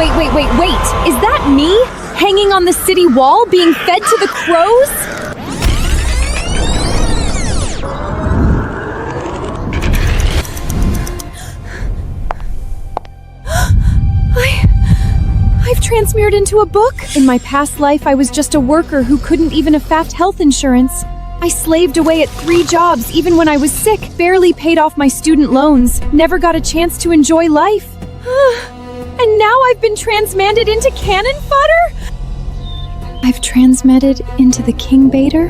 Wait! Is that me? Hanging on the city wall, being fed to the crows? I've transmured into a book. In my past life, I was just a worker who couldn't even afford health insurance. I slaved away at 3 jobs even when I was sick, barely paid off my student loans, never got a chance to enjoy life. And now I've been transmuted into cannon fodder? I've transmuted into the King Baiter?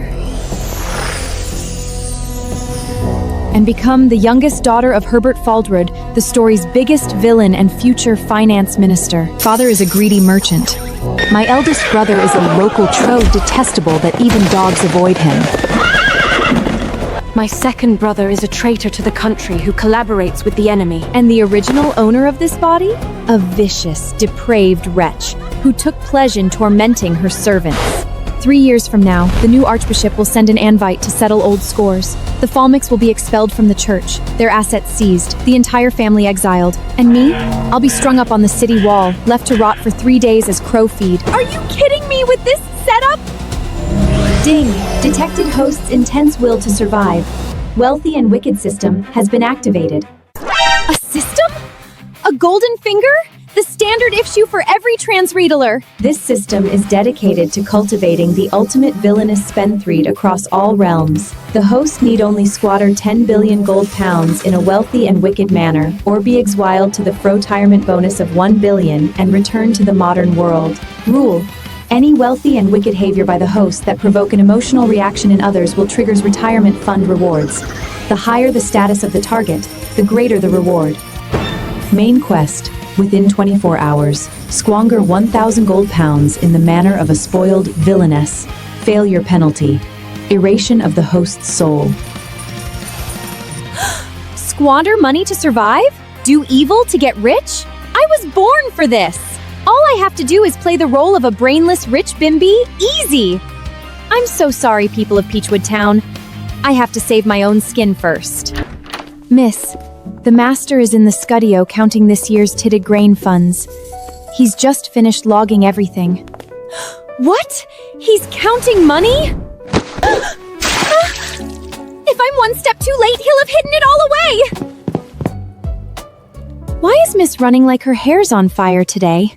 And become the youngest daughter of Herbert Faldrud, the story's biggest villain and future finance minister. Father is a greedy merchant. My eldest brother is a local trove detestable that even dogs avoid him. My second brother is a traitor to the country who collaborates with the enemy. And the original owner of this body? A vicious, depraved wretch who took pleasure in tormenting her servants. 3 years from now, the new archbishop will send an invite to settle old scores. The Falmicks will be expelled from the church, their assets seized, the entire family exiled. And me? I'll be strung up on the city wall, left to rot for 3 days as crow feed. Are you kidding me with this setup? Ding! Detected host's intense will to survive. Wealthy and wicked system has been activated. A system? A golden finger? The standard issue for every transreader. This system is dedicated to cultivating the ultimate villainous spendthread across all realms. The host need only squander 10 billion gold pounds in a wealthy and wicked manner, or be exiled to the retirement bonus of 1 billion and return to the modern world. Rule: any wealthy and wicked behavior by the host that provoke an emotional reaction in others will trigger retirement fund rewards. The higher the status of the target, the greater the reward. Main quest: within 24 hours, squander 1,000 gold pounds in the manner of a spoiled villainess. Failure penalty: erasure of the host's soul. Squander money to survive? Do evil to get rich? I was born for this! All I have to do is play the role of a brainless rich bimby. Easy! I'm so sorry, people of Peachwood Town. I have to save my own skin first. Miss, the master is in the studio counting this year's titted grain funds. He's just finished logging everything. What? He's counting money? If I'm one step too late, he'll have hidden it all away! Why is Miss running like her hair's on fire today?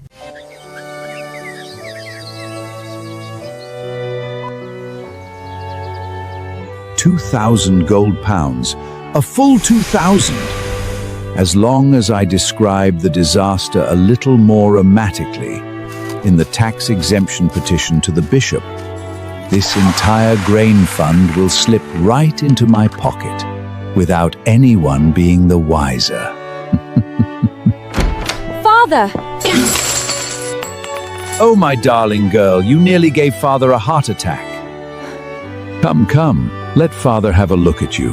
£2,000 gold pounds. A full 2,000. As long as I describe the disaster a little more dramatically in the tax exemption petition to the bishop, this entire grain fund will slip right into my pocket without anyone being the wiser. Father! Oh, my darling girl, you nearly gave Father a heart attack. Come, let Father have a look at you.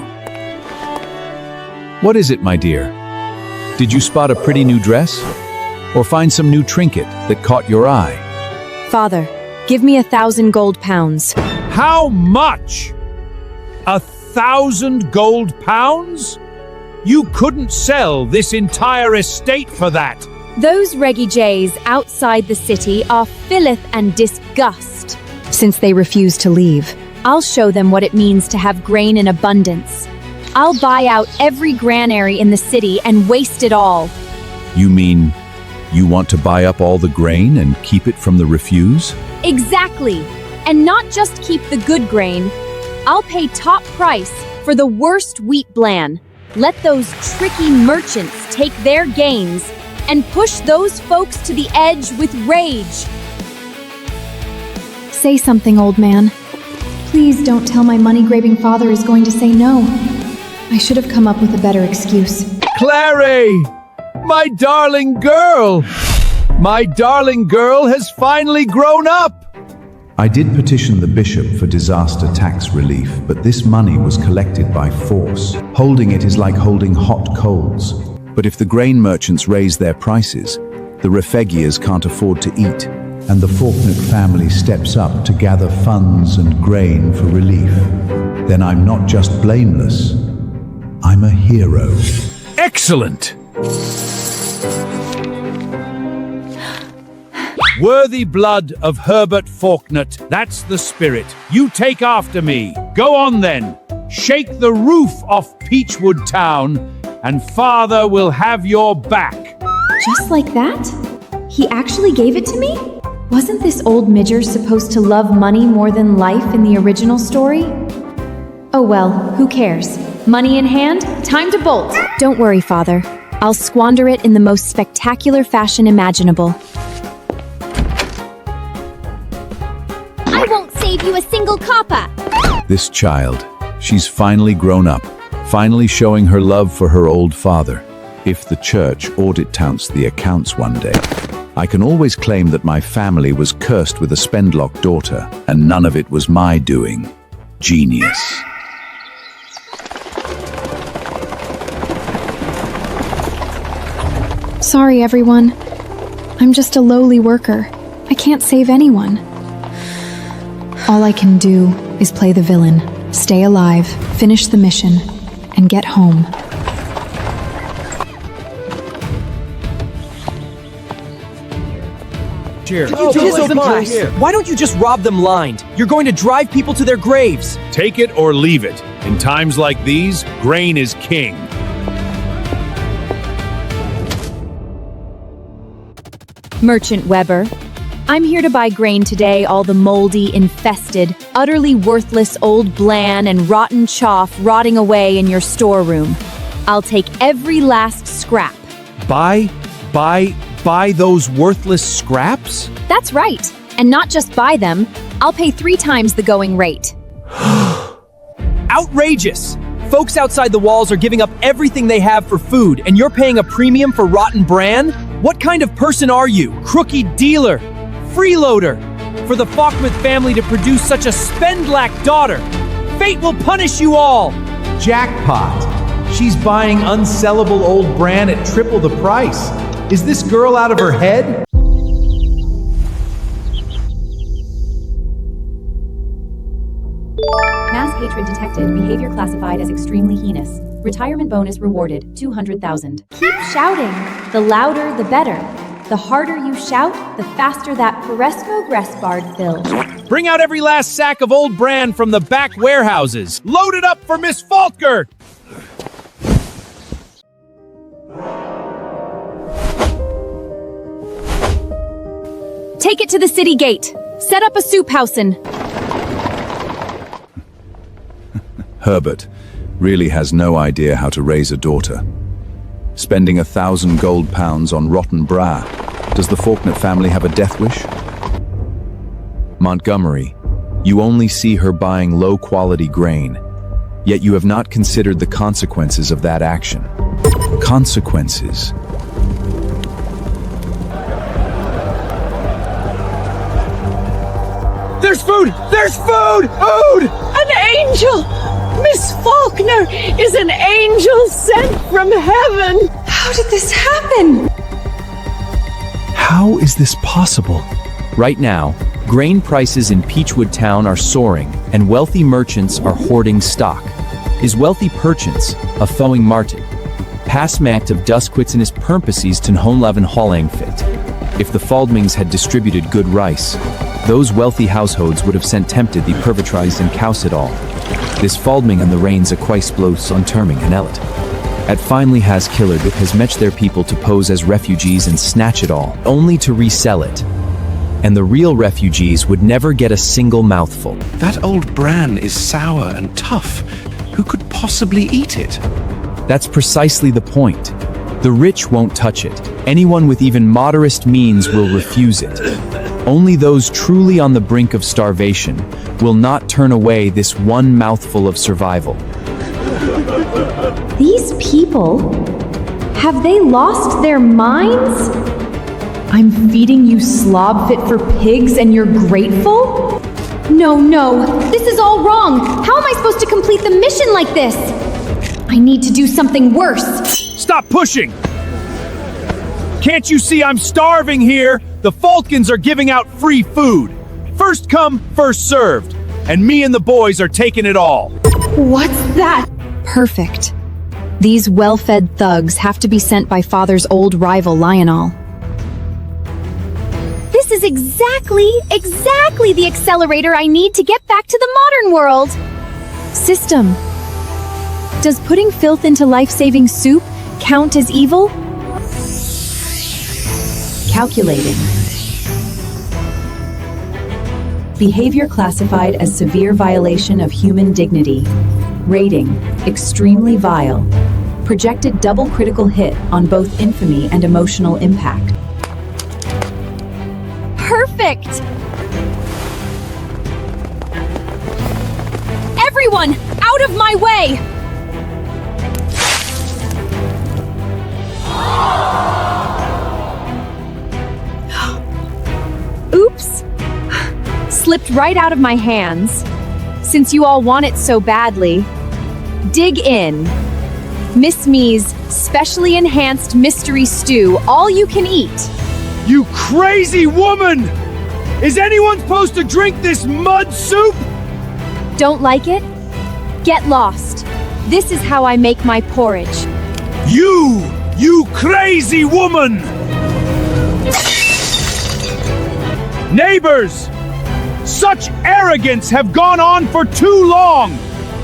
What is it, my dear? Did you spot a pretty new dress? Or find some new trinket that caught your eye? Father, give me 1,000 gold pounds. How much? 1,000 gold pounds? You couldn't sell this entire estate for that. Those Reggie Jays outside the city are filleth and disgust. Since they refuse to leave, I'll show them what it means to have grain in abundance. I'll buy out every granary in the city and waste it all. You mean you want to buy up all the grain and keep it from the refuse? Exactly. And not just keep the good grain. I'll pay top price for the worst wheat blan. Let those tricky merchants take their gains and push those folks to the edge with rage. Say something, old man. Please don't tell my money-grabbing father is going to say no. I should have come up with a better excuse. Clary! My darling girl! My darling girl has finally grown up! I did petition the bishop for disaster tax relief, but this money was collected by force. Holding it is like holding hot coals. But if the grain merchants raise their prices, the Refegias can't afford to eat, and the Faulkner family steps up to gather funds and grain for relief. Then I'm not just blameless, I'm a hero. Excellent! Worthy blood of Herbert Faulknert, that's the spirit. You take after me. Go on then. Shake the roof off Peachwood Town, and father will have your back. Just like that? He actually gave it to me? Wasn't this old midger supposed to love money more than life in the original story? Oh well, who cares? Money in hand, time to bolt. Don't worry, father. I'll squander it in the most spectacular fashion imaginable. I won't save you a single copper. This child, she's finally grown up, finally showing her love for her old father. If the church audit counts the accounts one day, I can always claim that my family was cursed with a spendlock daughter, and none of it was my doing. Genius. Sorry, everyone. I'm just a lowly worker. I can't save anyone. All I can do is play the villain, stay alive, finish the mission, and get home. Why don't you just rob them blind? You're going to drive people to their graves. Take it or leave it. In times like these, grain is king. Merchant Weber, I'm here to buy grain today, all the moldy, infested, utterly worthless old blan and rotten chaff rotting away in your storeroom. I'll take every last scrap. Buy those worthless scraps? That's right. And not just buy them, I'll pay 3 times the going rate. Outrageous! Folks outside the walls are giving up everything they have for food, and you're paying a premium for rotten bran? What kind of person are you? Crookie dealer? Freeloader? For the Faulkner family to produce such a spendlack daughter, fate will punish you all! Jackpot! She's buying unsellable old bran at triple the price. Is this girl out of her head? Mass hatred detected, behavior classified as extremely heinous. Retirement bonus rewarded, 200,000. Keep shouting. The louder, the better. The harder you shout, the faster that Peresco Gressbard fills. Bring out every last sack of old bran from the back warehouses. Load it up for Miss Faulkner! Take it to the city gate. Set up a soup housen. Herbert really has no idea how to raise a daughter. Spending 1,000 gold pounds on rotten bra. Does the Faulkner family have a death wish? Montgomery, you only see her buying low-quality grain, yet you have not considered the consequences of that action. Consequences. There's food! There's food! Food! An angel! Miss Faulkner is an angel sent from heaven! How did this happen? How is this possible? Right now, grain prices in Peachwood Town are soaring, and wealthy merchants are hoarding stock. Is wealthy perchance a foeing martin? Passmacht of Duskwits in his purposes ten honlaven holling fit. If the Faldmings had distributed good rice, those wealthy households would have sent tempted the pervitrized and couse it all. This Faldming and the reigns a quaesplos on terming and ellet. At finally has killed it has met their people to pose as refugees and snatch it all, only to resell it. And the real refugees would never get a single mouthful. That old bran is sour and tough. Who could possibly eat it? That's precisely the point. The rich won't touch it. Anyone with even moderate means will refuse it. Only those truly on the brink of starvation will not turn away this one mouthful of survival. These people? Have they lost their minds? I'm feeding you slob fit for pigs and you're grateful? No, this is all wrong. How am I supposed to complete the mission like this? I need to do something worse. Stop pushing! Can't you see I'm starving here? The Falcons are giving out free food. First come, first served. And me and the boys are taking it all. What's that? Perfect. These well-fed thugs have to be sent by Father's old rival, Lionel. This is exactly the accelerator I need to get back to the modern world. System. Does putting filth into life-saving soup count as evil? Calculating. Behavior classified as severe violation of human dignity. Rating, extremely vile. Projected double critical hit on both infamy and emotional impact. Perfect! Everyone, out of my way! Oops! Slipped right out of my hands. Since you all want it so badly, dig in. Miss Me's specially enhanced mystery stew, all you can eat. You crazy woman! Is anyone supposed to drink this mud soup? Don't like it? Get lost. This is how I make my porridge. You crazy woman! Neighbors! Such arrogance have gone on for too long!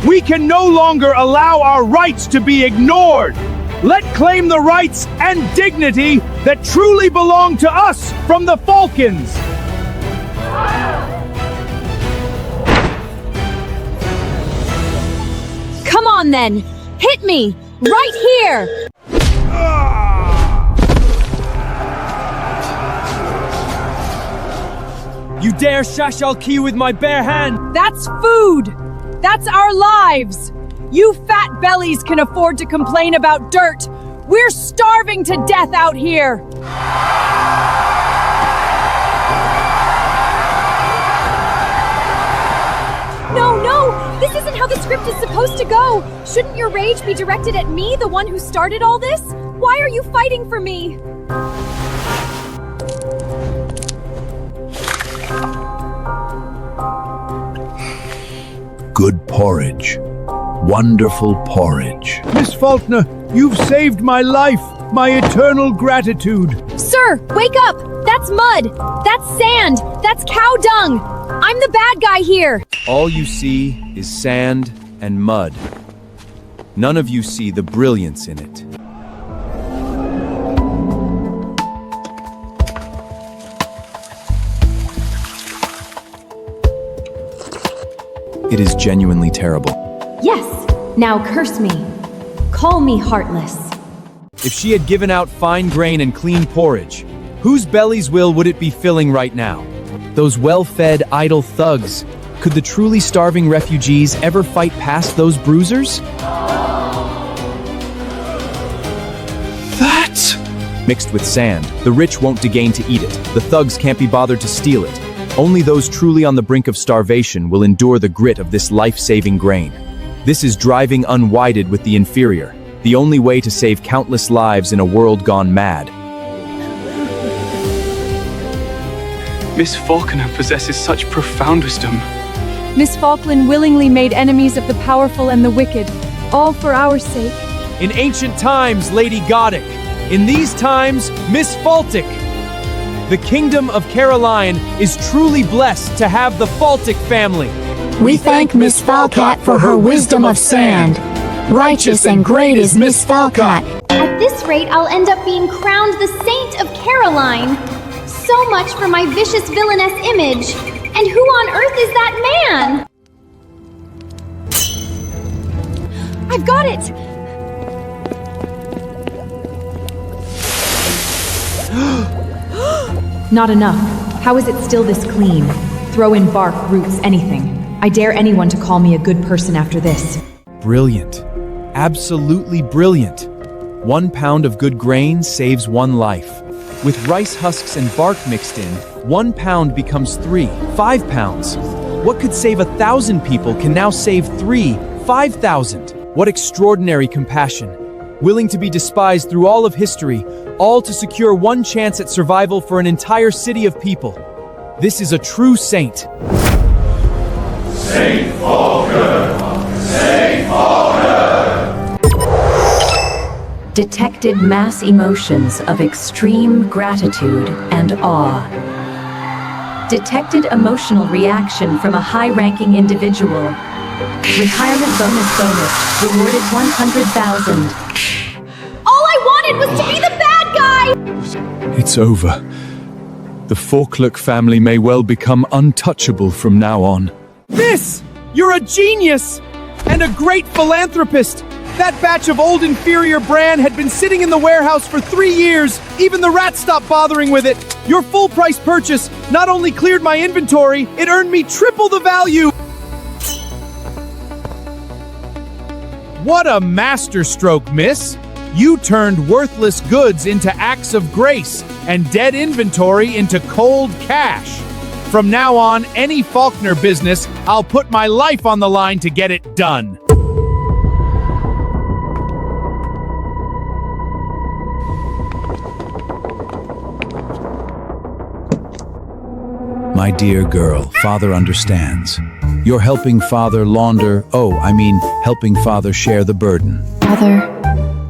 We can no longer allow our rights to be ignored! Let's claim the rights and dignity that truly belong to us from the Falcons! Come on then! Hit me! Right here! You dare shash al key with my bare hand? That's food! That's our lives! You fat bellies can afford to complain about dirt! We're starving to death out here! No! This isn't how the script is supposed to go! Shouldn't your rage be directed at me, the one who started all this? Why are you fighting for me? Good porridge. Wonderful porridge. Miss Faulkner, you've saved my life, my eternal gratitude. Sir, wake up! That's mud! That's sand! That's cow dung! I'm the bad guy here! All you see is sand and mud. None of you see the brilliance in it. It is genuinely terrible. Yes! Now curse me. Call me heartless. If she had given out fine grain and clean porridge, whose bellies would it be filling right now? Those well-fed, idle thugs. Could the truly starving refugees ever fight past those bruisers? That? Mixed with sand, the rich won't deign to eat it. The thugs can't be bothered to steal it. Only those truly on the brink of starvation will endure the grit of this life-saving grain. This is driving unwided with the inferior, the only way to save countless lives in a world gone mad. Miss Faulkner possesses such profound wisdom. Miss Falkland willingly made enemies of the powerful and the wicked, all for our sake. In ancient times, Lady Goddic. In these times, Miss Faltic. The kingdom of Caroline is truly blessed to have the Faltic family. We thank Miss Falcat for her wisdom of sand. Righteous and great is Miss Falcat. At this rate, I'll end up being crowned the Saint of Caroline. So much for my vicious villainess image. And who on earth is that man? I've got it! Not enough. How is it still this clean? Throw in bark, roots, anything. I dare anyone to call me a good person after this. Brilliant. Absolutely brilliant. 1 pound of good grain saves 1 life. With rice husks and bark mixed in, 1 pound becomes 3, 5 pounds. What could save 1,000 people can now save 3, 5,000. What extraordinary compassion. Willing to be despised through all of history, all to secure 1 chance at survival for an entire city of people. This is a true saint. Saint Faulkner! Saint Faulkner! Detected mass emotions of extreme gratitude and awe. Detected emotional reaction from a high-ranking individual. Retirement bonus. Rewarded 100,000. All I wanted was to be the bad guy! It's over. The Forklook family may well become untouchable from now on. Miss! You're a genius! And a great philanthropist! That batch of old inferior bran had been sitting in the warehouse for 3 years. Even the rats stopped bothering with it. Your full-price purchase not only cleared my inventory, it earned me triple the value. What a masterstroke, miss! You turned worthless goods into acts of grace and dead inventory into cold cash. From now on, any Faulkner business, I'll put my life on the line to get it done. My dear girl, father understands. You're helping father helping father share the burden. Father,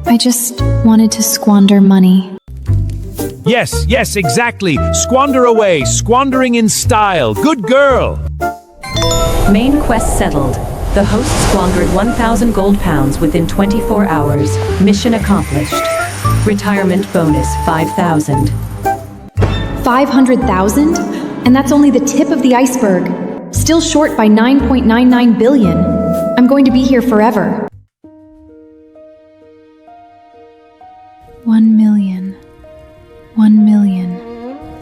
I just wanted to squander money. Yes, exactly. Squander away, squandering in style. Good girl. Main quest settled. The host squandered 1,000 gold pounds within 24 hours. Mission accomplished. Retirement bonus 5,000. 500,000? And that's only the tip of the iceberg. Still short by 9.99 billion. I'm going to be here forever. 1 million. 1 million.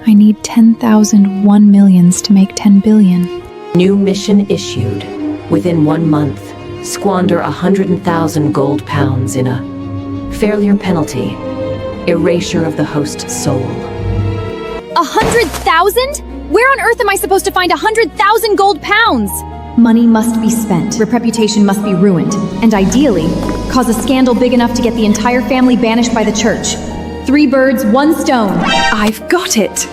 I need 10,000 1 millions to make 10 billion. New mission issued. Within 1 month, squander 100,000 gold pounds in a failure penalty. Erasure of the host's soul. 100,000? Where on earth am I supposed to find 100,000 gold pounds? Money must be spent, reputation must be ruined, and ideally, cause a scandal big enough to get the entire family banished by the church. 3 birds, 1 stone. I've got it!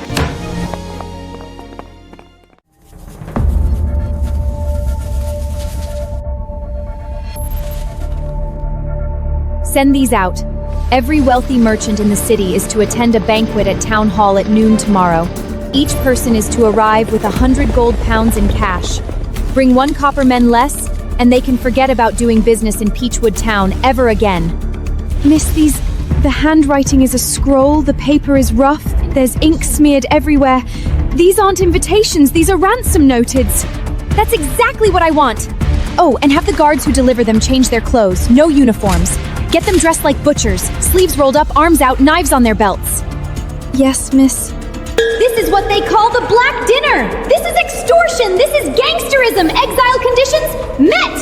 Send these out. Every wealthy merchant in the city is to attend a banquet at Town Hall at noon tomorrow. Each person is to arrive with 100 gold pounds in cash. Bring 1 copper men less, and they can forget about doing business in Peachwood Town ever again. Miss, the handwriting is a scroll, the paper is rough, there's ink smeared everywhere. These aren't invitations, these are ransom noteds. That's exactly what I want. Oh, and have the guards who deliver them change their clothes, no uniforms. Get them dressed like butchers, sleeves rolled up, arms out, knives on their belts. Yes, miss. This is what they call the Black Dinner! This is extortion! This is gangsterism! Exile conditions met!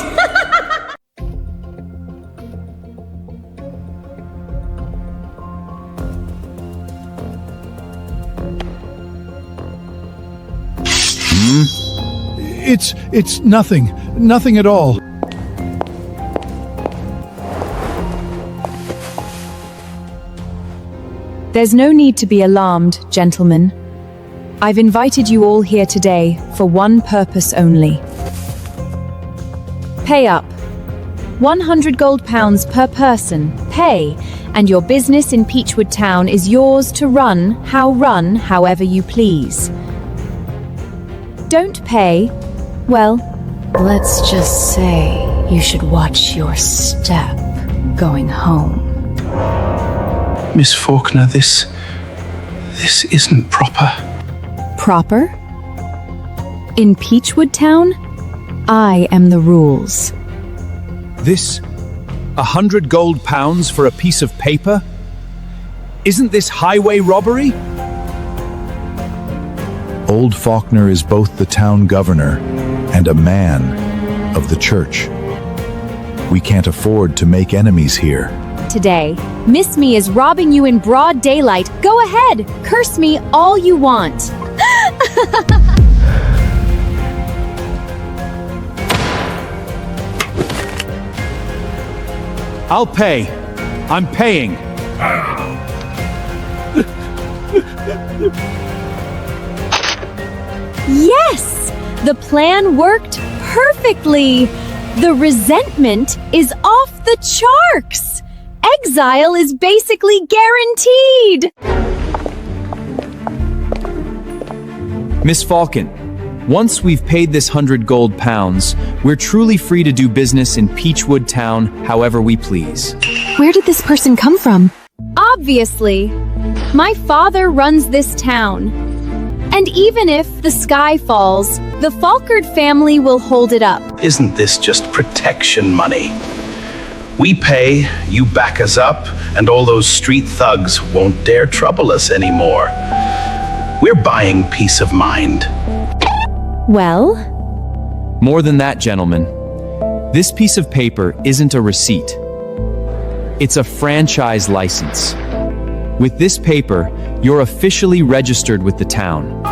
It's nothing at all. There's no need to be alarmed, gentlemen. I've invited you all here today for one purpose only. Pay up. 100 gold pounds per person. Pay, and your business in Peachwood Town is yours to run however you please. Don't pay, well, Let's just say you should watch your step going home. Miss Faulkner, this isn't proper. Proper? In Peachwood Town, I am the rules. This 100 gold pounds for a piece of paper? Isn't this highway robbery? Old Faulkner is both the town governor and a man of the church. We can't afford to make enemies here. Today, Miss Me is robbing you in broad daylight. Go ahead, curse me all you want. I'll pay. I'm paying. Yes! The plan worked perfectly! The resentment is off the charts! Exile is basically guaranteed! Miss Falcon, once we've paid this 100 gold pounds, we're truly free to do business in Peachwood Town however we please. Where did this person come from? Obviously. My father runs this town. And even if the sky falls, the Falkard family will hold it up. Isn't this just protection money? We pay, you back us up, and all those street thugs won't dare trouble us anymore. We're buying peace of mind. Well? More than that, gentlemen. This piece of paper isn't a receipt. It's a franchise license. With this paper, you're officially registered with the town.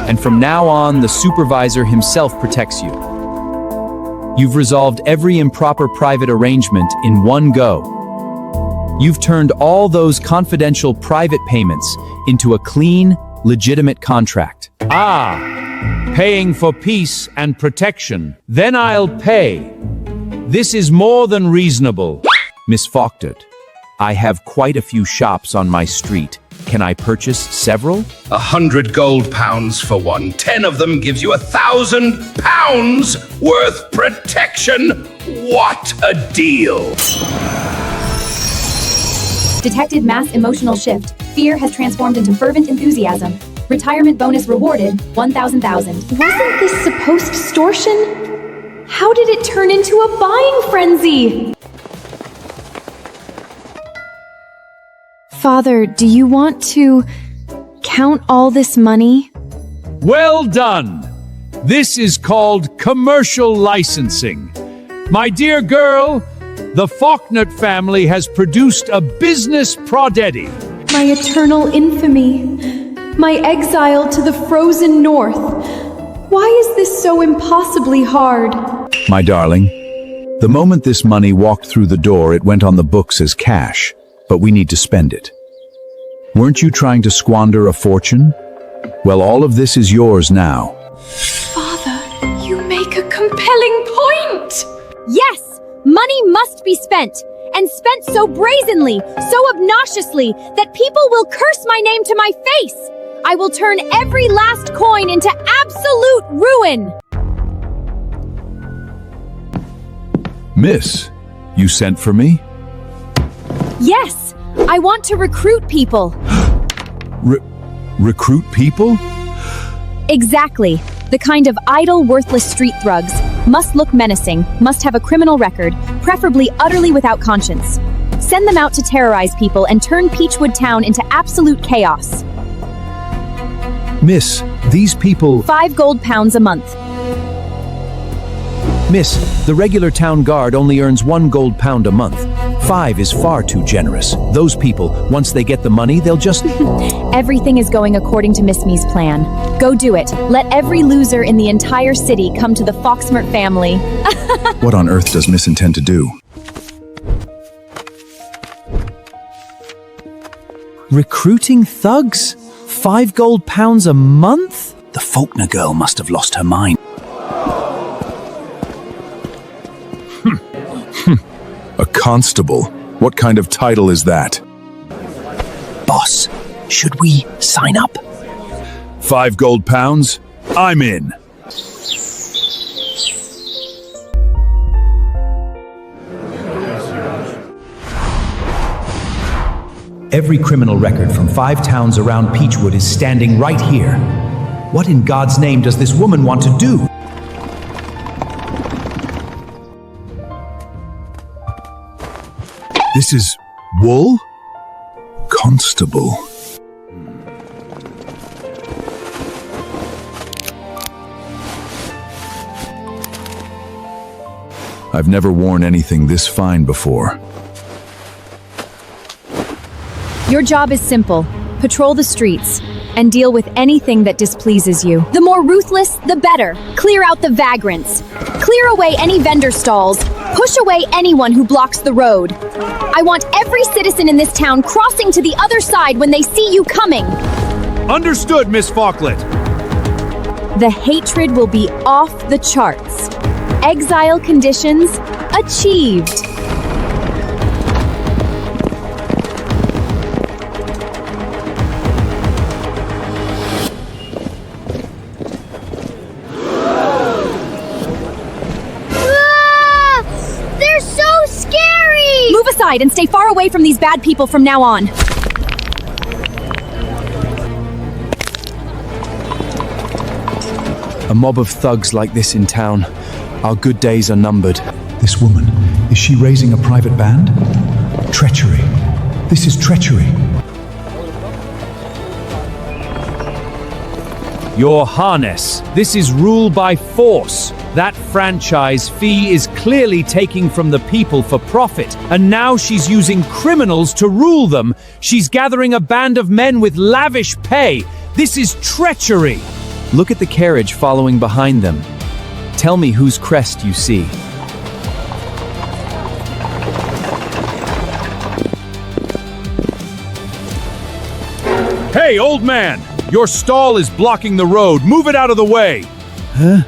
And from now on, the supervisor himself protects you. You've resolved every improper private arrangement in one go. You've turned all those confidential private payments into a clean, legitimate contract. Paying for peace and protection. Then I'll pay. This is more than reasonable. Miss Falknut, I have quite a few shops on my street. Can I purchase several? 100 gold pounds for one. 10 of them gives you 1,000 pounds worth protection. What a deal! Detected mass emotional shift. Fear has transformed into fervent enthusiasm. Retirement bonus rewarded, 1,000,000. Wasn't this supposed extortion? How did it turn into a buying frenzy? Father, do you want to count all this money? Well done. This is called commercial licensing. My dear girl, the Falknut family has produced a business prodedy. My eternal infamy. My exile to the frozen north. Why is this so impossibly hard? My darling, the moment this money walked through the door, it went on the books as cash, but we need to spend it. Weren't you trying to squander a fortune? Well, all of this is yours now. Father, you make a compelling point! Yes! Money must be spent! And spent so brazenly, so obnoxiously, that people will curse my name to my face! I will turn every last coin into absolute ruin! Miss, you sent for me? Yes! I want to recruit people. Recruit people? Exactly. The kind of idle, worthless street thugs. Must look menacing, must have a criminal record, preferably utterly without conscience. Send them out to terrorize people and turn Peachwood Town into absolute chaos. Miss, these people... 5 gold pounds a month. Miss, the regular town guard only earns 1 gold pound a month. 5 is far too generous. Those people, once they get the money, they'll just... Everything is going according to Miss Me's plan. Go do it. Let every loser in the entire city come to the Foxmert family. What on earth does Miss intend to do? Recruiting thugs? 5 gold pounds a month? The Faulkner girl must have lost her mind. A constable? What kind of title is that? Boss, should we sign up? 5 gold pounds? I'm in. Every criminal record from 5 towns around Peachwood is standing right here. What in God's name does this woman want to do? This is wool? Constable. I've never worn anything this fine before. Your job is simple. Patrol the streets and deal with anything that displeases you. The more ruthless, the better. Clear out the vagrants. Clear away any vendor stalls. Push away anyone who blocks the road. I want every citizen in this town crossing to the other side when they see you coming. Understood, Miss Falklet. The hatred will be off the charts. Exile conditions achieved. inside and stay far away from these bad people from now on. A mob of thugs like this in town. Our good days are numbered. This woman, is she raising a private band? Treachery. This is treachery. Your Highness, this is rule by force. That franchise fee is clearly taking from the people for profit, and now she's using criminals to rule them. She's gathering a band of men with lavish pay. This is treachery. Look at the carriage following behind them. Tell me whose crest you see. Hey, old man! Your stall is blocking the road. Move it out of the way! Huh?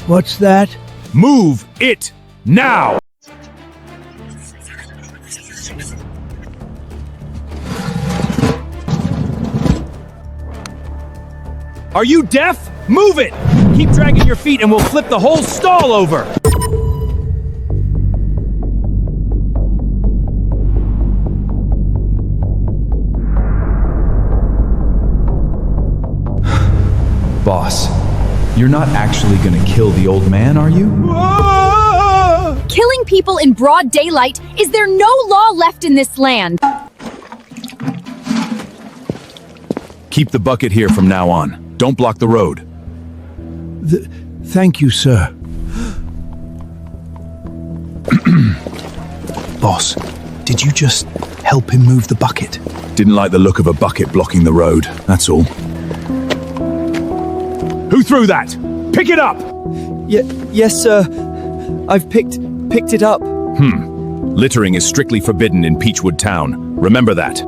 What's that? Move it now! Are you deaf? Move it! Keep dragging your feet and we'll flip the whole stall over! Boss, you're not actually gonna kill the old man, are you? Killing people in broad daylight? Is there no law left in this land? Keep the bucket here from now on. Don't block the road. Thank you, sir. Boss, did you just help him move the bucket? Didn't like the look of a bucket blocking the road, that's all. Who threw that? Pick it up! Yes, sir. I've picked it up. Littering is strictly forbidden in Peachwood Town. Remember that.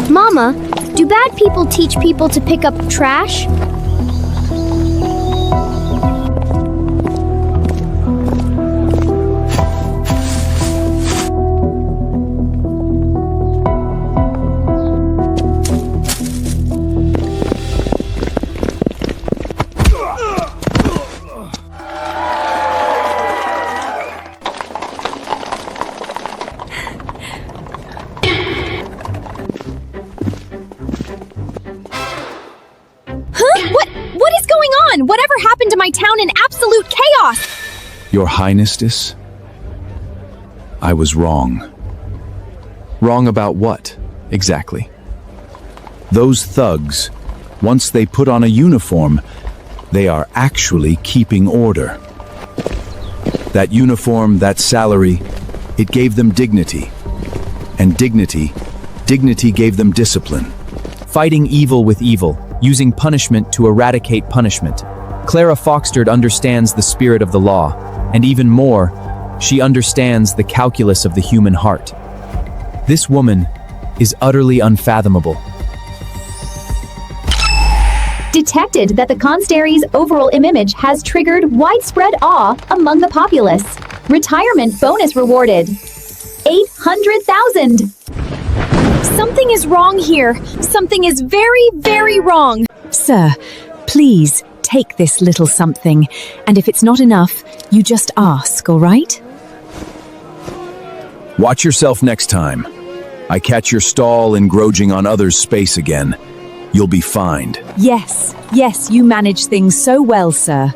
Mama, do bad people teach people to pick up trash? What is going on? Whatever happened to my town in absolute chaos? Your Highness, I was wrong. Wrong about what, exactly? Those thugs, once they put on a uniform, they are actually keeping order. That uniform, that salary, it gave them dignity. And dignity gave them discipline. Fighting evil with evil, using punishment to eradicate punishment. Clara Foxtard understands the spirit of the law, and even more, she understands the calculus of the human heart. This woman is utterly unfathomable. Detected that the constary's overall image has triggered widespread awe among the populace. Retirement bonus rewarded. 800,000. Something is wrong here. Something is very, very wrong. Sir, please take this little something, and if it's not enough, you just ask, all right? Watch yourself next time. I catch your stall encroaching on others' space again. You'll be fined. Yes, you manage things so well, sir.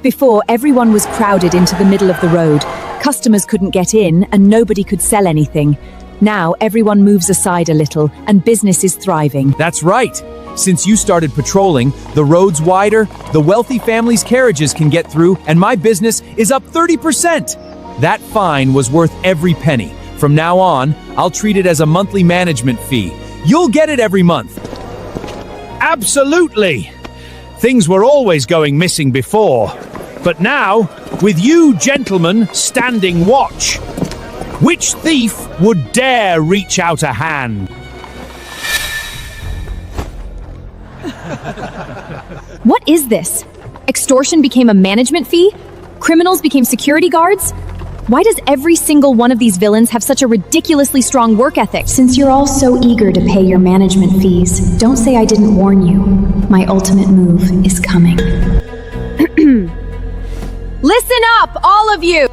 Before, everyone was crowded into the middle of the road. Customers couldn't get in, and nobody could sell anything. Now, everyone moves aside a little, and business is thriving. That's right. Since you started patrolling, the road's wider, the wealthy families' carriages can get through, and my business is up 30%. That fine was worth every penny. From now on, I'll treat it as a monthly management fee. You'll get it every month. Absolutely! Things were always going missing before. But now, with you gentlemen standing watch, which thief would dare reach out a hand? What is this? Extortion became a management fee? Criminals became security guards? Why does every single one of these villains have such a ridiculously strong work ethic? Since you're all so eager to pay your management fees, don't say I didn't warn you. My ultimate move is coming. Listen up, all of you!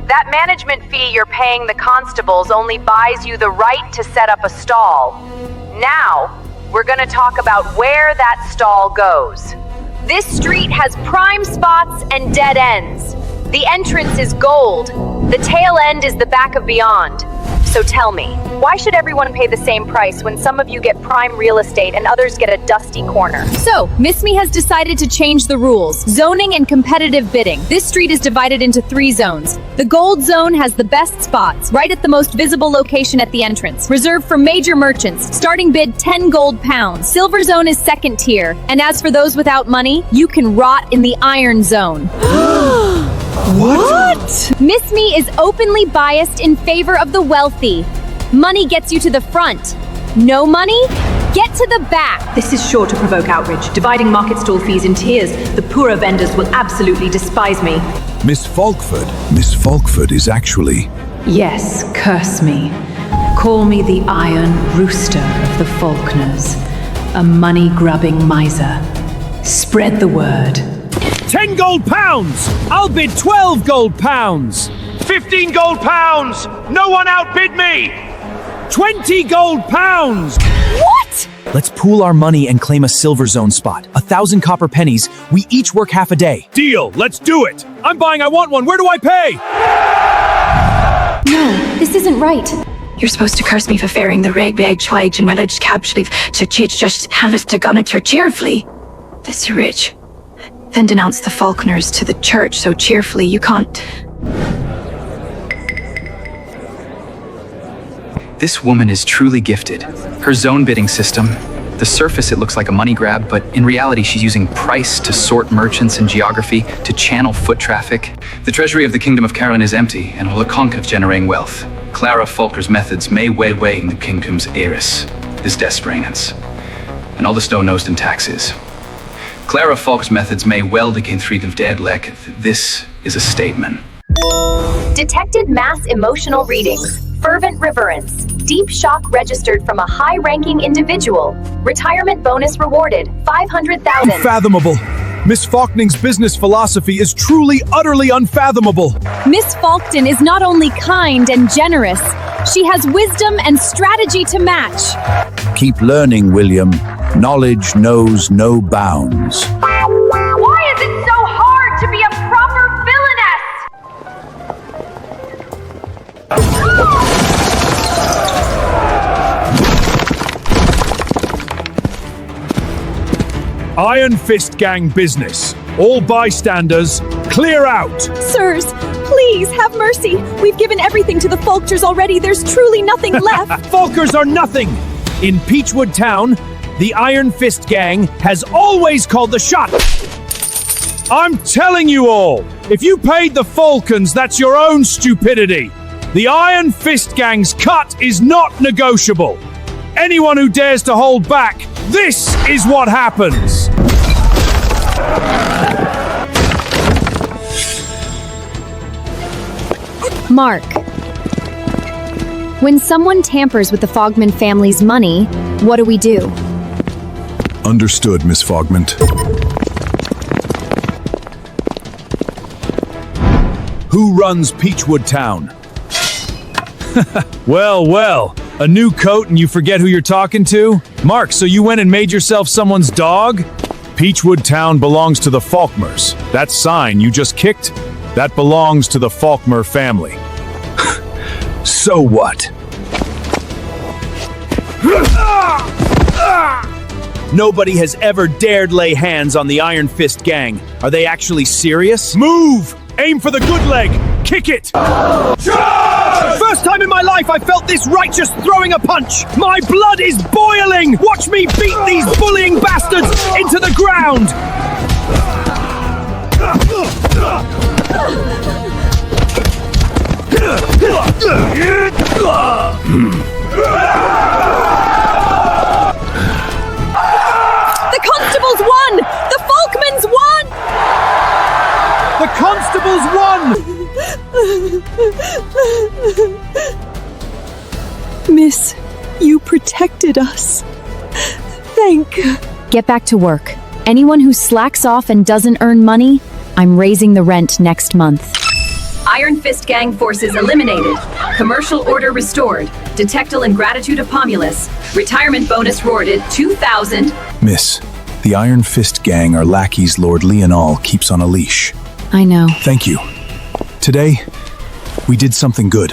That management fee you're paying the constables only buys you the right to set up a stall. Now, we're gonna talk about where that stall goes. This street has prime spots and dead ends. The entrance is gold. The tail end is the back of beyond. So tell me, why should everyone pay the same price when some of you get prime real estate and others get a dusty corner? So, Miss Me has decided to change the rules. Zoning and competitive bidding. This street is divided into 3 zones. The gold zone has the best spots, right at the most visible location at the entrance. Reserved for major merchants. Starting bid 10 gold pounds. Silver zone is second tier. And as for those without money, you can rot in the iron zone. What? Miss Me is openly biased in favor of the wealthy. Money gets you to the front. No money? Get to the back. This is sure to provoke outrage. Dividing market stall fees in tiers, the poorer vendors will absolutely despise me. Miss Falkford is actually... Yes, curse me. Call me the Iron Rooster of the Faulkners, a money-grubbing miser. Spread the word. 10 gold pounds! I'll bid 12 gold pounds! 15 gold pounds! No one outbid me! 20 gold pounds! What? Let's pool our money and claim a silver zone spot. 1,000 copper pennies. We each work half a day. Deal! Let's do it! I'm buying, I want one! Where do I pay? No, this isn't right. You're supposed to curse me for faring the reg beg chwaig and village capsulif to chich just hannes to gun it her cheerfully. This rich. Then denounce the Faulkners to the church so cheerfully you can't. This woman is truly gifted. Her zone bidding system, the surface it looks like a money grab, but in reality she's using price to sort merchants and geography, to channel foot traffic. The treasury of the Kingdom of Caroline is empty, and will conk of generating wealth. Clara Falker's methods may weigh in the kingdom's heiress, this desperatance, and all the stone-nosed in taxes. Clara Falk's methods may well gain 3 of dead lek. This is a statement. Detected mass emotional readings. Fervent reverence. Deep shock registered from a high-ranking individual. Retirement bonus rewarded, 500,000. Unfathomable. Miss Faulkning's business philosophy is truly, utterly unfathomable. Miss Falkton is not only kind and generous, she has wisdom and strategy to match. Keep learning, William. Knowledge knows no bounds. Why is it so hard to be a proper villainess? Iron Fist Gang business. All bystanders, clear out! Sirs, please have mercy. We've given everything to the Falkers already. There's truly nothing left. Falkers are nothing! In Peachwood Town, the Iron Fist Gang has always called the shot. I'm telling you all, if you paid the Falcons, that's your own stupidity. The Iron Fist Gang's cut is not negotiable. Anyone who dares to hold back, this is what happens. Mark. When someone tampers with the Fogman family's money, what do we do? Understood, Miss Fogment. Who runs Peachwood Town? Well, a new coat and you forget who you're talking to? Mark, so you went and made yourself someone's dog? Peachwood Town belongs to the Falkmers. That sign you just kicked, that belongs to the Falkmer family. So what? Nobody has ever dared lay hands on the Iron Fist Gang. Are they actually serious? Move! Aim for the good leg! Kick it! Charge! First time in my life I felt this righteous throwing a punch! My blood is boiling! Watch me beat these bullying bastards into the ground! The constables won! The Falkmans won! The constables won! Miss, you protected us. Thank you. Get back to work. Anyone who slacks off and doesn't earn money, I'm raising the rent next month. Iron Fist gang forces eliminated. Commercial order restored. Detectal and gratitude of Pomulus. Retirement bonus rewarded 2,000. Miss, the Iron Fist gang are lackeys Lord Leonal keeps on a leash. I know. Thank you. Today, we did something good.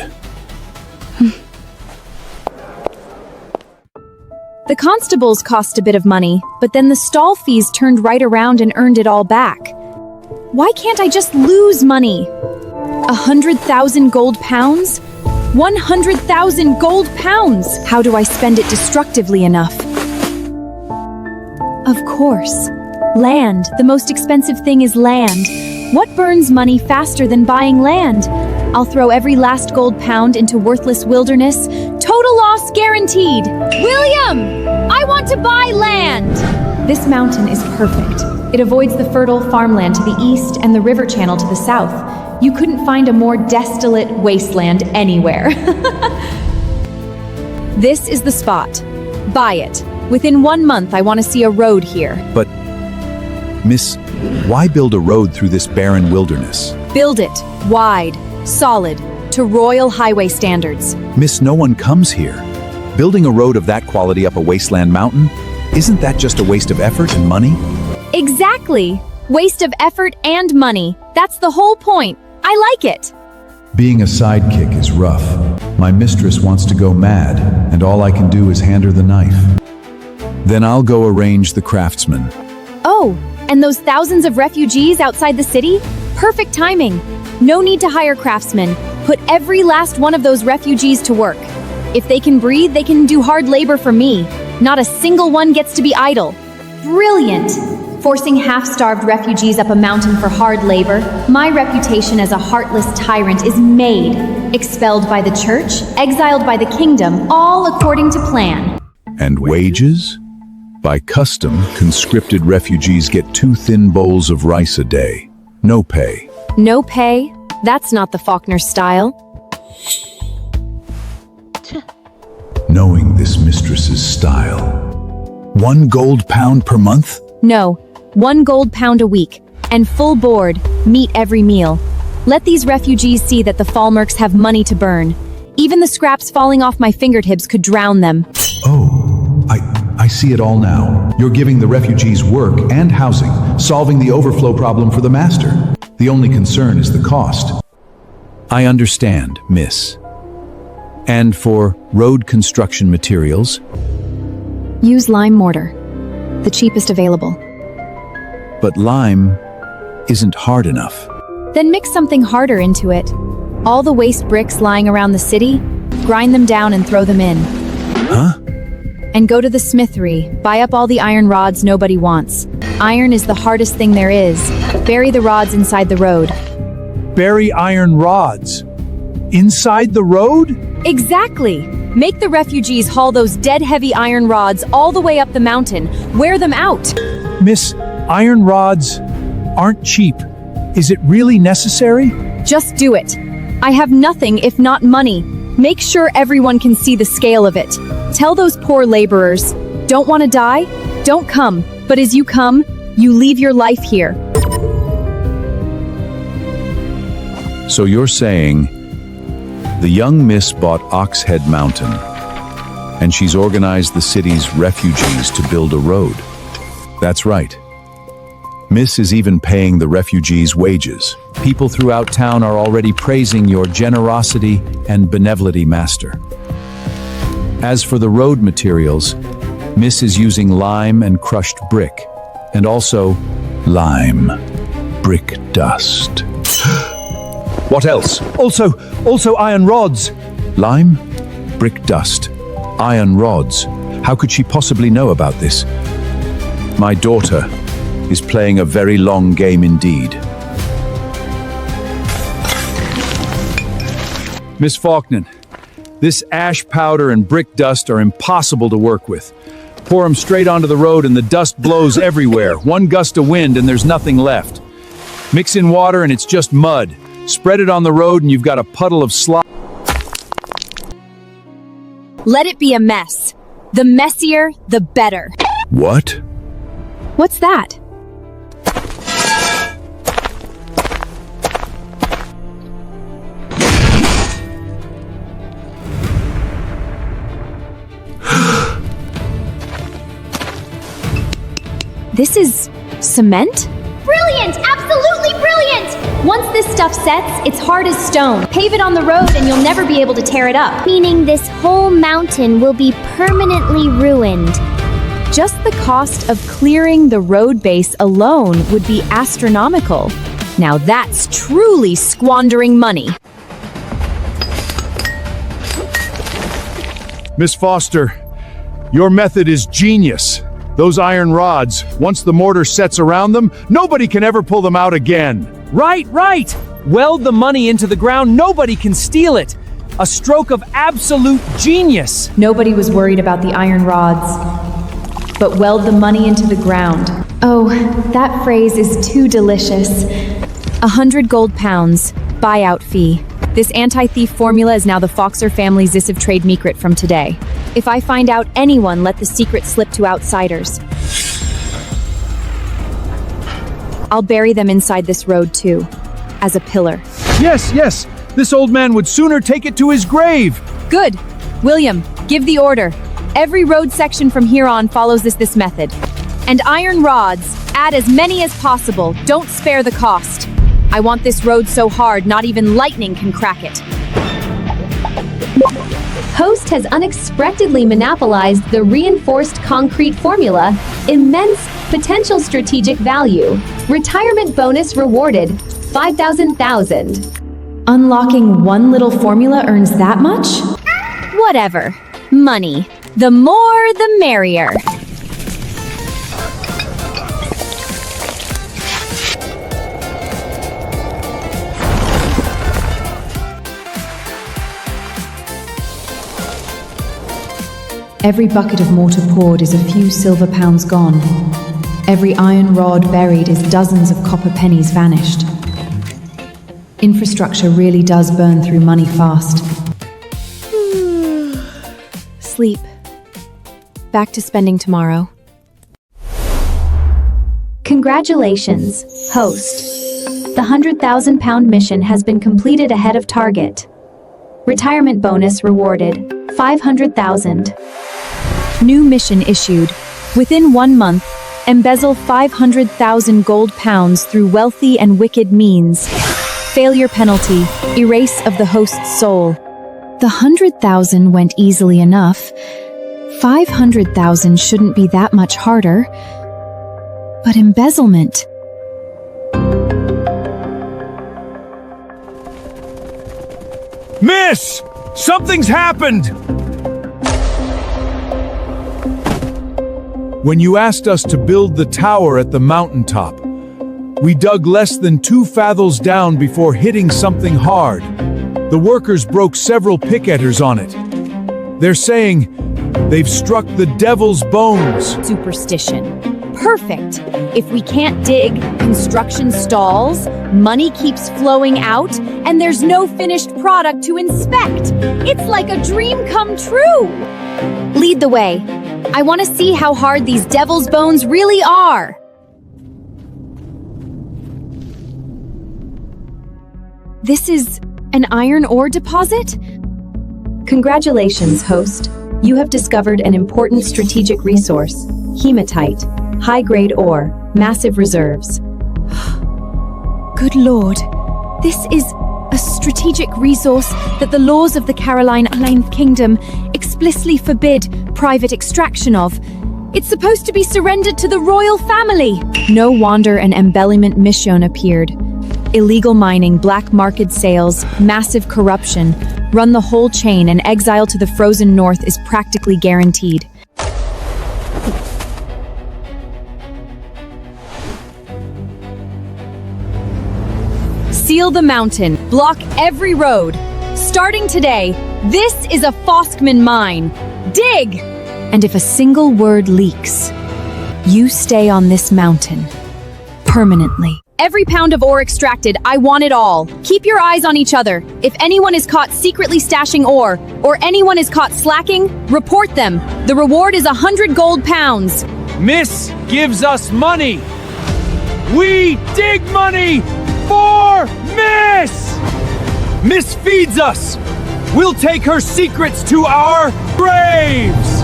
The constables cost a bit of money, but then the stall fees turned right around and earned it all back. Why can't I just lose money? 100,000 gold pounds? 100,000 gold pounds! How do I spend it destructively enough? Of course. Land. The most expensive thing is land. What burns money faster than buying land? I'll throw every last gold pound into worthless wilderness. Total loss guaranteed! William! I want to buy land! This mountain is perfect. It avoids the fertile farmland to the east and the river channel to the south. You couldn't find a more desolate wasteland anywhere. This is the spot. Buy it. Within 1 month, I want to see a road here. But, Miss, why build a road through this barren wilderness? Build it. Wide. Solid. To royal highway standards. Miss, no one comes here. Building a road of that quality up a wasteland mountain, isn't that just a waste of effort and money? Exactly. Waste of effort and money. That's the whole point. I like it. Being a sidekick is rough. My mistress wants to go mad, and all I can do is hand her the knife. Then I'll go arrange the craftsman. Oh, and those thousands of refugees outside the city? Perfect timing. No need to hire craftsmen. Put every last one of those refugees to work. If they can breathe, they can do hard labor for me. Not a single one gets to be idle. Brilliant! Forcing half-starved refugees up a mountain for hard labor, my reputation as a heartless tyrant is made. Expelled by the church, exiled by the kingdom, all according to plan. And wages? By custom, conscripted refugees get 2 thin bowls of rice a day. No pay. No pay? That's not the Faulkner style. Knowing this mistress's style. 1 gold pound per month? No, 1 gold pound a week, and full board, meat every meal. Let these refugees see that the Falmerks have money to burn. Even the scraps falling off my fingertips could drown them. Oh, I see it all now. You're giving the refugees work and housing, solving the overflow problem for the master. The only concern is the cost. I understand, miss. And for road construction materials? Use lime mortar, the cheapest available. But lime isn't hard enough. Then mix something harder into it. All the waste bricks lying around the city, grind them down and throw them in. Huh? And go to the smithery, buy up all the iron rods nobody wants. Iron is the hardest thing there is. Bury the rods inside the road. Bury iron rods? Inside the road? Exactly! Make the refugees haul those dead-heavy iron rods all the way up the mountain. Wear them out! Miss, iron rods aren't cheap. Is it really necessary? Just do it. I have nothing if not money. Make sure everyone can see the scale of it. Tell those poor laborers, don't want to die? Don't come. But as you come, you leave your life here. So you're saying the young miss bought Oxhead Mountain, and she's organized the city's refugees to build a road. That's right. Miss is even paying the refugees' wages. People throughout town are already praising your generosity and benevolence, master. As for the road materials, Miss is using lime and crushed brick, and also lime, brick dust. What else? Also iron rods. Lime, brick dust, iron rods. How could she possibly know about this? My daughter is playing a very long game indeed. Miss Faulkner, this ash powder and brick dust are impossible to work with. Pour them straight onto the road and the dust blows everywhere. One gust of wind and there's nothing left. Mix in water and it's just mud. Spread it on the road and you've got a puddle of slop. Let it be a mess. The messier, the better. What? What's that? This is cement? Brilliant! Absolutely brilliant! Once this stuff sets, it's hard as stone. Pave it on the road and you'll never be able to tear it up. Meaning this whole mountain will be permanently ruined. Just the cost of clearing the road base alone would be astronomical. Now that's truly squandering money. Miss Foster, your method is genius. Those iron rods, once the mortar sets around them, nobody can ever pull them out again. Right! Weld the money into the ground, nobody can steal it. A stroke of absolute genius. Nobody was worried about the iron rods, but weld the money into the ground. Oh, that phrase is too delicious. 100 gold pounds, buyout fee. This anti-thief formula is now the Foxer family's Zissiv trade secret from today. If I find out anyone let the secret slip to outsiders, I'll bury them inside this road too, as a pillar. Yes, this old man would sooner take it to his grave. Good. William, give the order. Every road section from here on follows this method. And iron rods, add as many as possible. Don't spare the cost. I want this road so hard, not even lightning can crack it. Host has unexpectedly monopolized the reinforced concrete formula. Immense potential strategic value. Retirement bonus rewarded. 5,000. Unlocking one little formula earns that much? Whatever. Money. The more, the merrier. Every bucket of mortar poured is a few silver pounds gone. Every iron rod buried is dozens of copper pennies vanished. Infrastructure really does burn through money fast. Sleep. Back to spending tomorrow. Congratulations, host. The £100,000 mission has been completed ahead of target. Retirement bonus rewarded. 500,000. New mission issued. Within 1 month, embezzle 500,000 gold pounds through wealthy and wicked means. Failure penalty, erase of the host's soul. The 100,000 went easily enough. 500,000 shouldn't be that much harder. But embezzlement. Miss! Something's happened! When you asked us to build the tower at the mountaintop, we dug less than 2 fathoms down before hitting something hard. The workers broke several picketers on it. They're saying they've struck the devil's bones. Superstition. Perfect. If we can't dig, construction stalls, money keeps flowing out, and there's no finished product to inspect. It's like a dream come true. Lead the way. I want to see how hard these devil's bones really are. This is an iron ore deposit? Congratulations, host. You have discovered an important strategic resource. Hematite. High-grade ore. Massive reserves. Good Lord. This is a strategic resource that the laws of the Caroline Kingdom explicitly forbid private extraction of. It's supposed to be surrendered to the royal family. No wonder an embellishment mission appeared. Illegal mining, black market sales, massive corruption. Run the whole chain and exile to the frozen north is practically guaranteed. Seal the mountain. Block every road. Starting today, this is a Foskman mine. Dig! And if a single word leaks, you stay on this mountain. Permanently. Every pound of ore extracted, I want it all. Keep your eyes on each other. If anyone is caught secretly stashing ore, or anyone is caught slacking, report them. The reward is 100 gold pounds. Miss gives us money. We dig money for Miss! Miss feeds us. We'll take her secrets to our graves.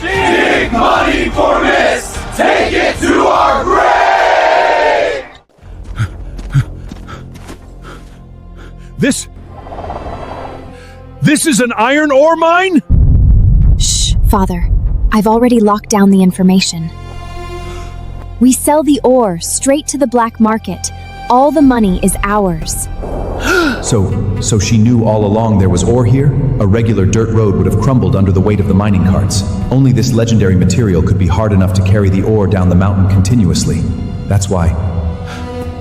Dig money for Miss. Take it to are great! This is an iron ore mine? Shh, Father. I've already locked down the information. We sell the ore straight to the black market. All the money is ours. So she knew all along there was ore here? A regular dirt road would have crumbled under the weight of the mining carts. Only this legendary material could be hard enough to carry the ore down the mountain continuously. That's why.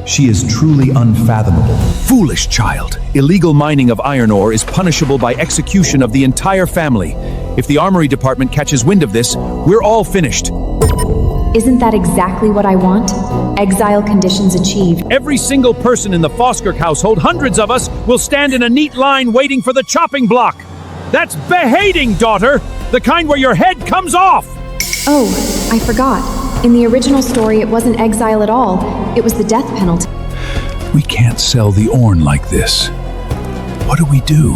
She is truly unfathomable. Foolish child. Illegal mining of iron ore is punishable by execution of the entire family. If the armory department catches wind of this, we're all finished. Isn't that exactly what I want? Exile conditions achieved. Every single person in the Foskirk household, hundreds of us, will stand in a neat line waiting for the chopping block. That's beheading, daughter! The kind where your head comes off! Oh, I forgot. In the original story, it wasn't exile at all. It was the death penalty. We can't sell the Orn like this. What do we do?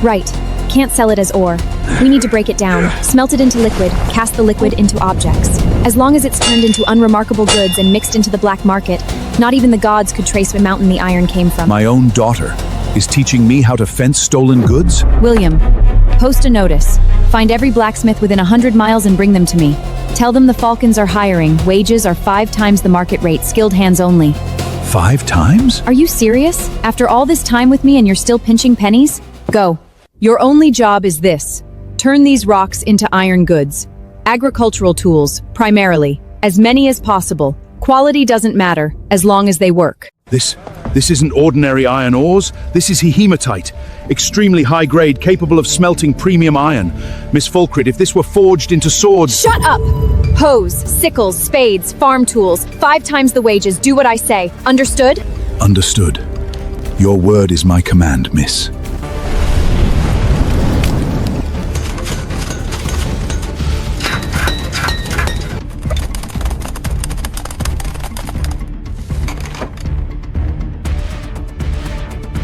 Right. Can't sell it as ore. We need to break it down, smelt it into liquid, cast the liquid into objects. As long as it's turned into unremarkable goods and mixed into the black market, not even the gods could trace what mountain the iron came from. My own daughter is teaching me how to fence stolen goods? William, post a notice. Find every blacksmith within 100 miles and bring them to me. Tell them the Falcons are hiring. Wages are 5 times the market rate, skilled hands only. 5 times? Are you serious? After all this time with me and you're still pinching pennies? Go. Your only job is this. Turn these rocks into iron goods. Agricultural tools, primarily. As many as possible. Quality doesn't matter, as long as they work. This isn't ordinary iron ores. This is hematite. Extremely high grade, capable of smelting premium iron. Miss Fulcrit, if this were forged into swords— Shut up! Hoes, sickles, spades, farm tools. 5 times the wages. Do what I say. Understood? Understood. Your word is my command, miss.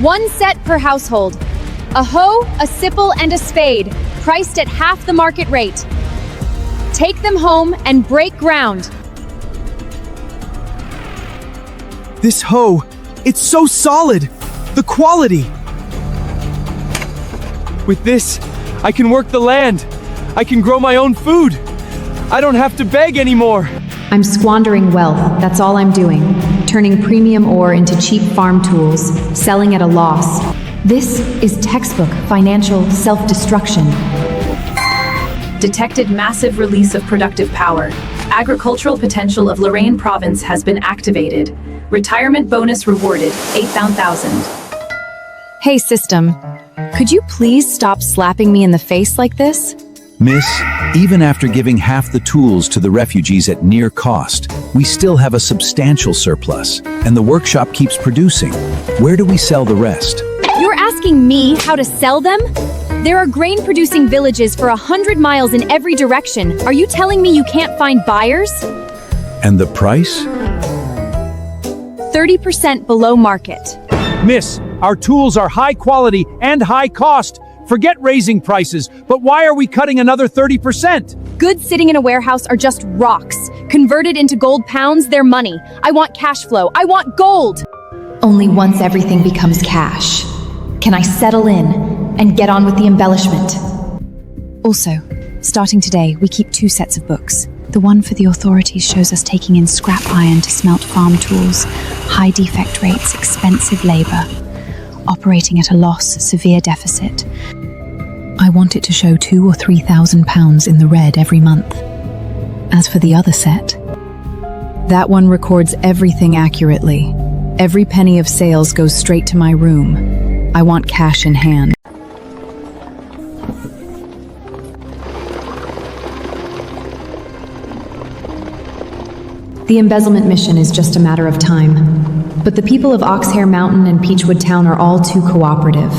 One set per household. A hoe, a sickle, and a spade, priced at half the market rate. Take them home and break ground. This hoe, it's so solid. The quality. With this, I can work the land. I can grow my own food. I don't have to beg anymore. I'm squandering wealth, that's all I'm doing. Turning premium ore into cheap farm tools, selling at a loss. This is textbook financial self-destruction. Detected massive release of productive power. Agricultural potential of Lorraine province has been activated. Retirement bonus rewarded, 8,000. Hey, system. Could you please stop slapping me in the face like this? Miss, even after giving half the tools to the refugees at near cost, we still have a substantial surplus, and the workshop keeps producing. Where do we sell the rest? You're asking me how to sell them? There are grain-producing villages for 100 miles in every direction. Are you telling me you can't find buyers? And the price? 30% below market. Miss, our tools are high quality and high cost. Forget raising prices, but why are we cutting another 30%? Goods sitting in a warehouse are just rocks. Converted into gold pounds, they're money. I want cash flow. I want gold! Only once everything becomes cash can I settle in and get on with the embellishment. Also, starting today, we keep 2 sets of books. The one for the authorities shows us taking in scrap iron to smelt farm tools, high defect rates, expensive labor, operating at a loss, severe deficit. I want it to show £2,000 or £3,000 in the red every month. As for the other set, that one records everything accurately. Every penny of sales goes straight to my room. I want cash in hand. The embezzlement mission is just a matter of time. But the people of Oxhair Mountain and Peachwood Town are all too cooperative.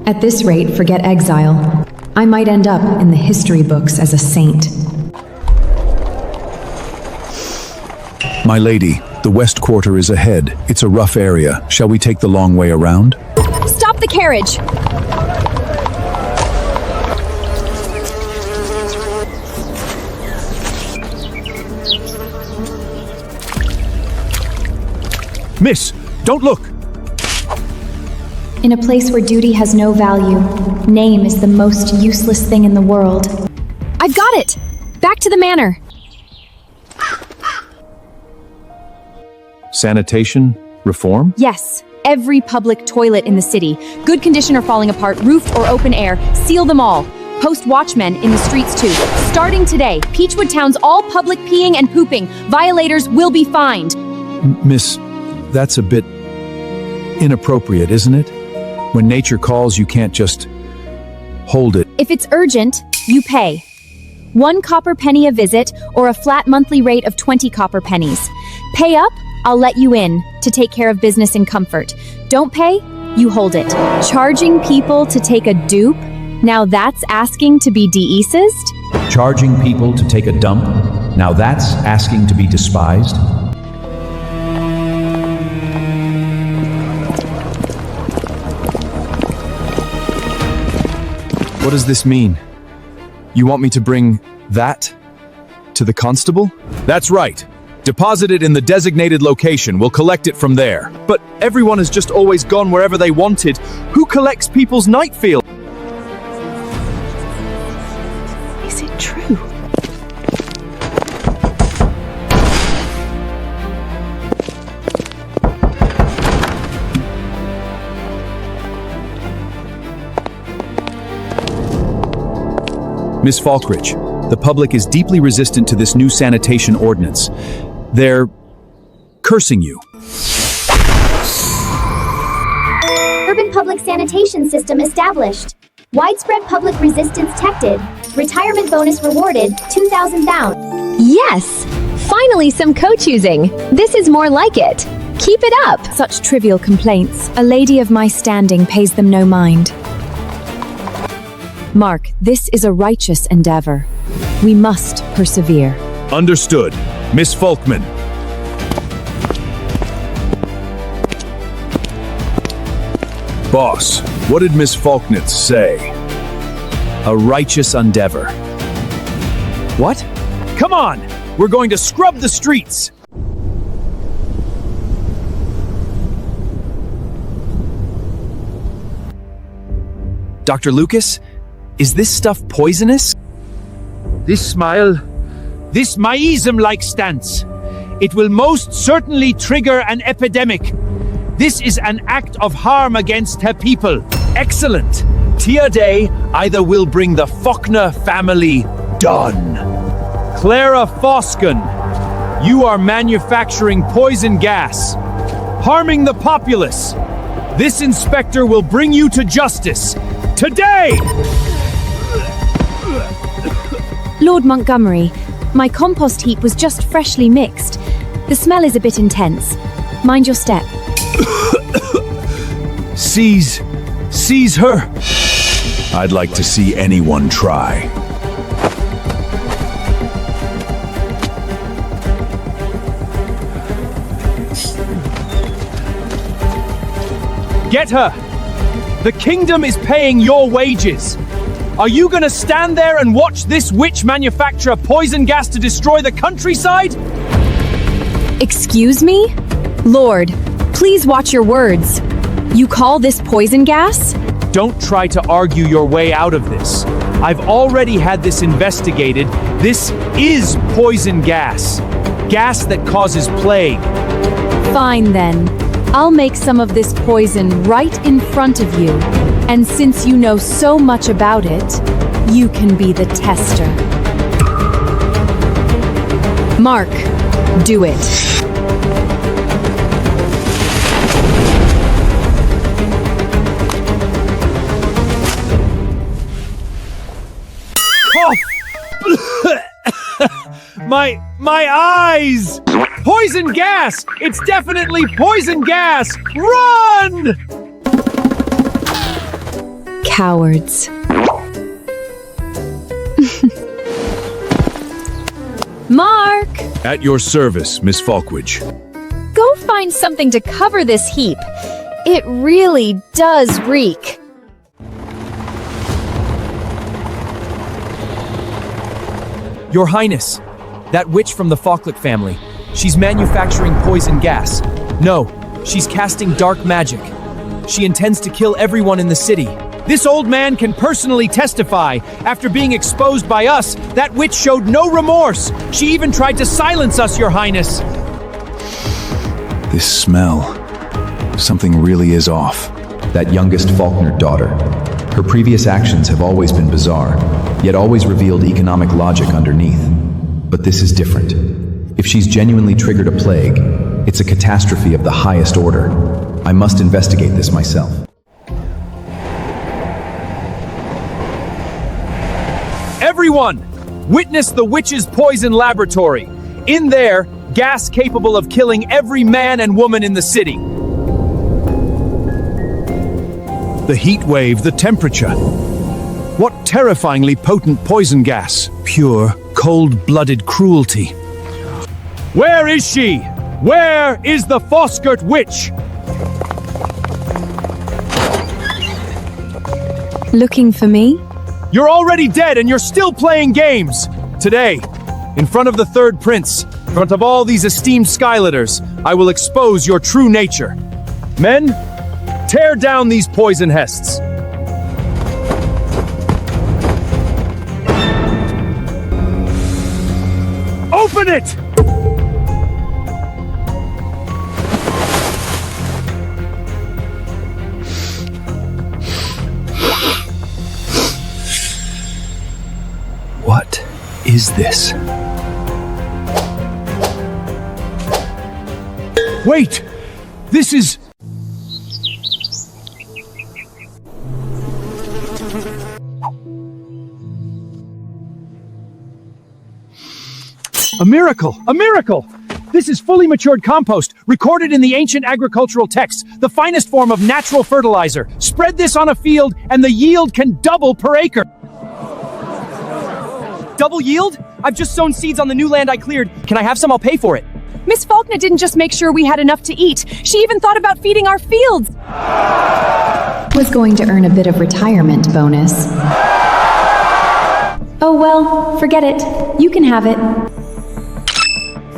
At this rate, forget exile. I might end up in the history books as a saint. My lady, the West Quarter is ahead. It's a rough area. Shall we take the long way around? Stop the carriage! Miss, don't look! In a place where duty has no value, name is the most useless thing in the world. I've got it! Back to the manor. Sanitation? Reform? Yes. Every public toilet in the city, good condition or falling apart, roofed or open air, seal them all. Post watchmen in the streets too. Starting today, Peachwood Town's all public peeing and pooping. Violators will be fined. Miss, that's a bit inappropriate, isn't it? When nature calls, you can't just hold it. If it's urgent, you pay. 1 copper penny a visit or a flat monthly rate of 20 copper pennies. Pay up, I'll let you in to take care of business in comfort. Don't pay, you hold it. Charging people to take a dupe? Now that's asking to be de-eased? Charging people to take a dump? Now that's asking to be despised? What does this mean? You want me to bring that to the constable? That's right. Deposit it in the designated location. We'll collect it from there. But everyone has just always gone wherever they wanted. Who collects people's night field? Is it true? Miss Falkridge, the public is deeply resistant to this new sanitation ordinance. They're cursing you. Urban public sanitation system established. Widespread public resistance detected. Retirement bonus rewarded, 2,000 pounds. Yes! Finally some co-choosing. This is more like it. Keep it up! Such trivial complaints. A lady of my standing pays them no mind. Mark, this is a righteous endeavor. We must persevere. Understood. Miss Falkman. Boss, what did Miss Falknitz say? A righteous endeavor. What? Come on! We're going to scrub the streets! Dr. Lucas, is this stuff poisonous? This miasm-like stance. It will most certainly trigger an epidemic. This is an act of harm against her people. Excellent! Tia Day either will bring the Faulkner family done. Clara Foskin, you are manufacturing poison gas, harming the populace. This inspector will bring you to justice. Today! Lord Montgomery, my compost heap was just freshly mixed. The smell is a bit intense. Mind your step. Seize her. I'd like to see anyone try. Get her! The kingdom is paying your wages. Are you gonna stand there and watch this witch manufacture poison gas to destroy the countryside? Excuse me? Lord, please watch your words. You call this poison gas? Don't try to argue your way out of this. I've already had this investigated. This is poison gas. Gas that causes plague. Fine then. I'll make some of this poison right in front of you. And since you know so much about it, you can be the tester. Mark, do it. My eyes! Poison gas! It's definitely poison gas! Run! Cowards. Mark! At your service, Miss Falkridge. Go find something to cover this heap. It really does reek. Your Highness, that witch from the Falklet family. She's manufacturing poison gas. No, She's casting dark magic. She intends to kill everyone in the city. This old man can personally testify. After being exposed by us, that witch showed no remorse. She even tried to silence us, Your Highness. This smell. Something really is off. That youngest Faulkner daughter. Her previous actions have always been bizarre, yet always revealed economic logic underneath. But this is different. If she's genuinely triggered a plague, it's a catastrophe of the highest order. I must investigate this myself. Everyone, witness the witch's poison laboratory. In there, gas capable of killing every man and woman in the city. The heat wave, the temperature. What terrifyingly potent poison gas. Pure, cold-blooded cruelty. Where is she? Where is the Foskert witch? Looking for me? You're already dead and you're still playing games! Today, in front of the third prince, in front of all these esteemed skylitters, I will expose your true nature. Men, tear down these poison hests. Open it! What is this? Wait! This is... A miracle! A miracle! This is fully matured compost, recorded in the ancient agricultural texts, the finest form of natural fertilizer. Spread this on a field and the yield can double per acre. Double yield? I've just sown seeds on the new land I cleared. Can I have some? I'll pay for it. Miss Faulkner didn't just make sure we had enough to eat. She even thought about feeding our fields. Was going to earn a bit of retirement bonus. Oh well, forget it. You can have it.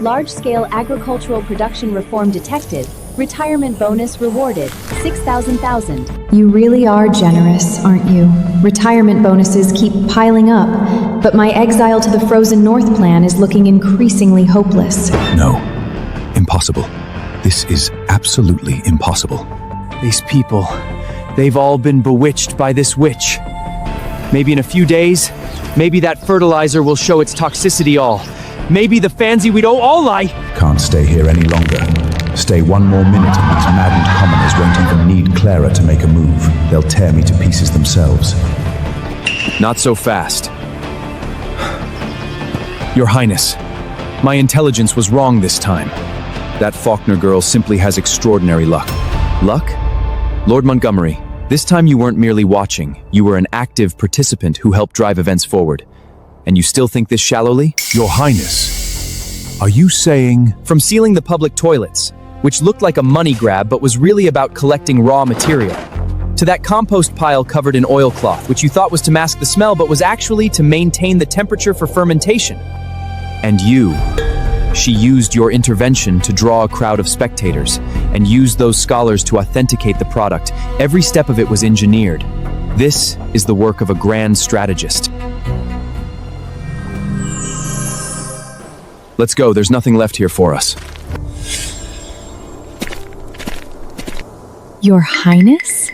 Large-scale agricultural production reform detected. Retirement bonus rewarded. 6,000. You really are generous, aren't you? Retirement bonuses keep piling up, but my exile to the frozen north plan is looking increasingly hopeless. No. Impossible. This is absolutely impossible. These people, they've all been bewitched by this witch. Maybe in a few days, maybe that fertilizer will show its toxicity all. Maybe the fancy we'd all lie. Can't stay here any longer. Stay one more minute and these maddened commoners won't even need Clara to make a move. They'll tear me to pieces themselves. Not so fast. Your Highness, my intelligence was wrong this time. That Faulkner girl simply has extraordinary luck. Luck? Lord Montgomery, this time you weren't merely watching, you were an active participant who helped drive events forward. And you still think this shallowly? Your Highness, are you saying... From sealing the public toilets, which looked like a money grab but was really about collecting raw material, to that compost pile covered in oilcloth, which you thought was to mask the smell but was actually to maintain the temperature for fermentation. And you, she used your intervention to draw a crowd of spectators, and used those scholars to authenticate the product. Every step of it was engineered. This is the work of a grand strategist. Let's go, there's nothing left here for us. Your Highness?